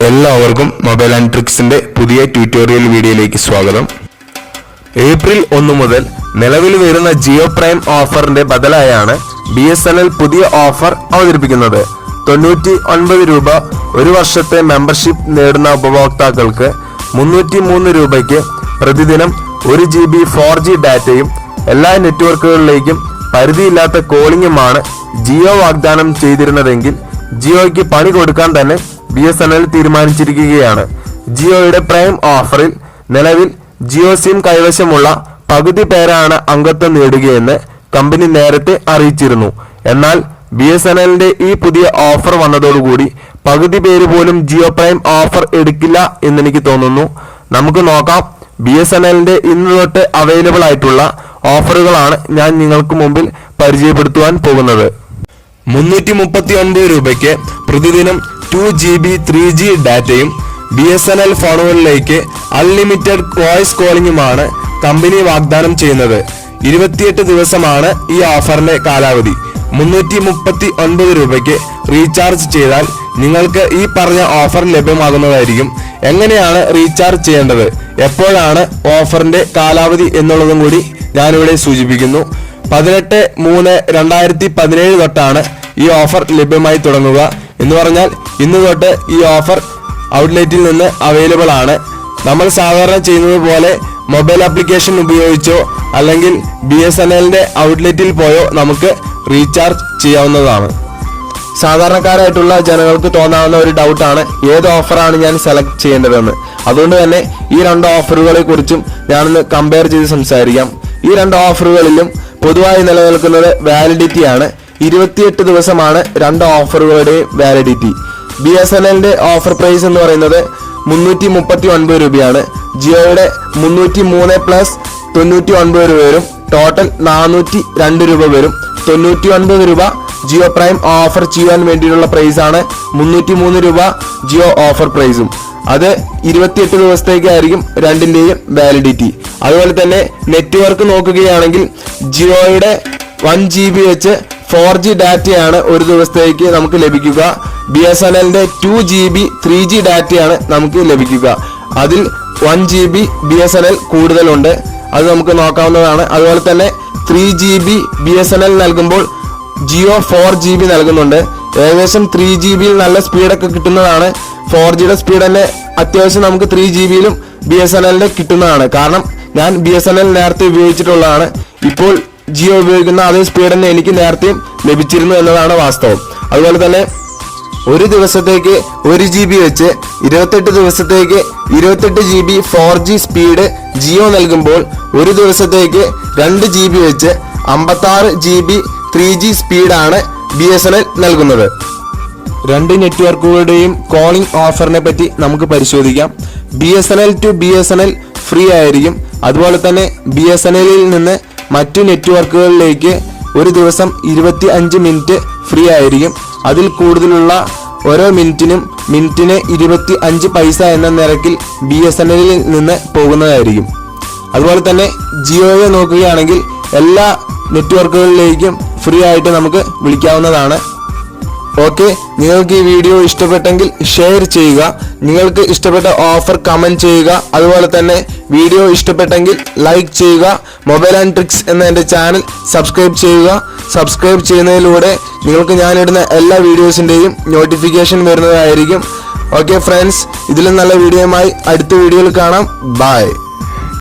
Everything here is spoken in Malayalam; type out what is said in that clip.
എല്ലാവർക്കും മൊബൈൽ ആൻഡ് ട്രിക്സിന്റെ പുതിയ ട്യൂട്ടോറിയൽ വീഡിയോയിലേക്ക് സ്വാഗതം. ഏപ്രിൽ 1 മുതൽ നിലവിൽ വരുന്ന ജിയോ പ്രൈം ഓഫറിന്റെ ബദലായാണ് BSNL പുതിയ ഓഫർ അവതരിപ്പിക്കുന്നത്. 99 രൂപ ഒരു വർഷത്തെ മെമ്പർഷിപ്പ് നേടുന്ന ഉപഭോക്താക്കൾക്ക് 303 രൂപയ്ക്ക് പ്രതിദിനം 1 GB 4G ഡാറ്റയും എല്ലാ നെറ്റ്വർക്കുകളിലേക്കും പരിധിയില്ലാത്ത കോളിംഗുമാണ് ജിയോ വാഗ്ദാനം ചെയ്തിരുന്നതെങ്കിൽ ജിയോയ്ക്ക് പണി കൊടുക്കാൻ തന്നെ BSNL തീരുമാനിച്ചിരിക്കുകയാണ്. ജിയോയുടെ പ്രൈം ഓഫറിൽ നിലവിൽ ജിയോ സിം കൈവശമുള്ള പകുതി പേരാണ് അംഗത്വം നേടുകയെന്ന് കമ്പനി നേരത്തെ അറിയിച്ചിരുന്നു. എന്നാൽ BSNLന്റെ ഈ പുതിയ ഓഫർ വന്നതോടുകൂടി പകുതി പേര് പോലും ജിയോ പ്രൈം ഓഫർ എടുക്കില്ല എന്നെനിക്ക് തോന്നുന്നു. നമുക്ക് നോക്കാം. BSNLന്റെ ഇന്ന് തൊട്ട് അവൈലബിൾ ആയിട്ടുള്ള ഓഫറുകളാണ് ഞാൻ നിങ്ങൾക്ക് മുമ്പിൽ പരിചയപ്പെടുത്തുവാൻ പോകുന്നത്. 339 രൂപയ്ക്ക് പ്രതിദിനം 2 GB 3G ഡാറ്റയും BSNL ഫോണുകളിലേക്ക് അൺലിമിറ്റഡ് വോയിസ് കോളിംഗുമാണ് കമ്പനി വാഗ്ദാനം ചെയ്യുന്നത്. 28 ദിവസമാണ് ഈ ഓഫറിന്റെ കാലാവധി. 339 രൂപയ്ക്ക് റീചാർജ് ചെയ്താൽ നിങ്ങൾക്ക് ഈ പറഞ്ഞ ഓഫർ ലഭ്യമാകുന്നതായിരിക്കും. എങ്ങനെയാണ് റീചാർജ് ചെയ്യേണ്ടത്, എപ്പോഴാണ് ഓഫറിന്റെ കാലാവധി എന്നുള്ളതും കൂടി ഞാനിവിടെ സൂചിപ്പിക്കുന്നു. 18/3/2017 തൊട്ടാണ് ഈ ഓഫർ ലഭ്യമായി തുടങ്ങുക. എന്ന് പറഞ്ഞാൽ ഇന്ന് തൊട്ട് ഈ ഓഫർ ഔട്ട്ലെറ്റിൽ നിന്ന് അവൈലബിൾ ആണ്. നമ്മൾ സാധാരണ ചെയ്യുന്നത് പോലെ മൊബൈൽ ആപ്ലിക്കേഷൻ ഉപയോഗിച്ചോ അല്ലെങ്കിൽ BSNLന്റെ ഔട്ട്ലെറ്റിൽ പോയോ നമുക്ക് റീചാർജ് ചെയ്യാവുന്നതാണ്. സാധാരണക്കാരായിട്ടുള്ള ജനങ്ങൾക്ക് തോന്നാവുന്ന ഒരു ഡൗട്ടാണ് ഏത് ഓഫറാണ് ഞാൻ സെലക്ട് ചെയ്യേണ്ടതെന്ന്. അതുകൊണ്ട് തന്നെ ഈ രണ്ട് ഓഫറുകളെ കുറിച്ചും ഞാനൊന്ന് കമ്പയർ ചെയ്ത് സംസാരിക്കാം. ഈ രണ്ട് ഓഫറുകളിലും പൊതുവായി നിലനിൽക്കുന്നത് വാലിഡിറ്റി ആണ്. 28 ദിവസമാണ് രണ്ട് ഓഫറുകളുടെയും വാലിഡിറ്റി. BSNLന്റെ ഓഫർ പ്രൈസ് എന്ന് പറയുന്നത് 339 രൂപയാണ്. ജിയോയുടെ 303 പ്ലസ് 99 രൂപ വരും. ടോട്ടൽ 402 രൂപ വരും. 99 രൂപ ജിയോ പ്രൈം ഓഫർ ചെയ്യാൻ വേണ്ടിയിട്ടുള്ള പ്രൈസ് ആണ്. 303 രൂപ ജിയോ ഓഫർ പ്രൈസും. അത് 28 ദിവസത്തേക്കായിരിക്കും രണ്ടിന്റെയും വാലിഡിറ്റി. അതുപോലെ തന്നെ നെറ്റ്വർക്ക് നോക്കുകയാണെങ്കിൽ ജിയോയുടെ 1 GB വെച്ച് 4G ഡാറ്റയാണ് ഒരു ദിവസത്തേക്ക് നമുക്ക് ലഭിക്കുക. BSNLന്റെ 2 GB 3G ഡാറ്റയാണ് നമുക്ക് ലഭിക്കുക. അതിൽ 1 GB BSNL കൂടുതലുണ്ട്, അത് നമുക്ക് നോക്കാവുന്നതാണ്. അതുപോലെ തന്നെ 3 GB BSNL നൽകുമ്പോൾ ജിയോ 4 GB നൽകുന്നുണ്ട്. ഏകദേശം 3 GB നല്ല സ്പീഡൊക്കെ കിട്ടുന്നതാണ്. 4Gയുടെ സ്പീഡ് തന്നെ അത്യാവശ്യം നമുക്ക് 3 GB-യിലും BSNLന്റെ കിട്ടുന്നതാണ്. കാരണം ഞാൻ BSNL നേരത്തെ ഉപയോഗിച്ചിട്ടുള്ളതാണ്. ഇപ്പോൾ ജിയോ ഉപയോഗിക്കുന്ന അതേ സ്പീഡ് തന്നെ എനിക്ക് നേരത്തെയും ലഭിച്ചിരുന്നു എന്നതാണ് വാസ്തവം. അതുപോലെ തന്നെ ഒരു ദിവസത്തേക്ക് 1 GB വെച്ച് 28 ദിവസത്തേക്ക് 28 GB 4G സ്പീഡ് ജിയോ നൽകുമ്പോൾ ഒരു ദിവസത്തേക്ക് 2 GB വെച്ച് 56 GB 3G സ്പീഡാണ് BSNL നൽകുന്നത്. രണ്ട് നെറ്റ്വർക്കുകളുടെയും കോളിംഗ് ഓഫറിനെ പറ്റി നമുക്ക് പരിശോധിക്കാം. BSNL ടു BSNL ഫ്രീ ആയിരിക്കും. അതുപോലെ തന്നെ BSNLിൽ നിന്ന് മറ്റു നെറ്റ്വർക്കുകളിലേക്ക് ഒരു ദിവസം 25 മിനിറ്റ് ഫ്രീ ആയിരിക്കും. അതിൽ കൂടുതലുള്ള ഓരോ മിനിറ്റിന് 25 പൈസ എന്ന നിരക്കിൽ BSNLിൽ നിന്ന് പോകുന്നതായിരിക്കും. അതുപോലെ തന്നെ ജിയോയെ നോക്കുകയാണെങ്കിൽ എല്ലാ നെറ്റ്വർക്കുകളിലേക്കും ഫ്രീ ആയിട്ട് നമുക്ക് വിളിക്കാവുന്നതാണ്. ഓക്കെ, നിങ്ങൾക്ക് ഈ വീഡിയോ ഇഷ്ടപ്പെട്ടെങ്കിൽ ഷെയർ ചെയ്യുക. നിങ്ങൾക്ക് ഇഷ്ടപ്പെട്ട ഓഫർ കമന്റ് ചെയ്യുക. അതുപോലെ തന്നെ വീഡിയോ ഇഷ്ടപ്പെട്ടെങ്കിൽ ലൈക്ക് ചെയ്യുക. മൊബൈൽ ആൻഡ് ട്രിക്സ് എന്ന എൻ്റെ ചാനൽ സബ്സ്ക്രൈബ് ചെയ്യുക. സബ്സ്ക്രൈബ് ചെയ്യുന്നതിലൂടെ നിങ്ങൾക്ക് ഞാനിടുന്ന എല്ലാ വീഡിയോസിൻ്റെയും നോട്ടിഫിക്കേഷൻ വരുന്നതായിരിക്കും. ഓക്കെ ഫ്രണ്ട്സ്, ഇതിലും നല്ല വീഡിയോയുമായി അടുത്ത വീഡിയോയിൽ കാണാം. ബൈ.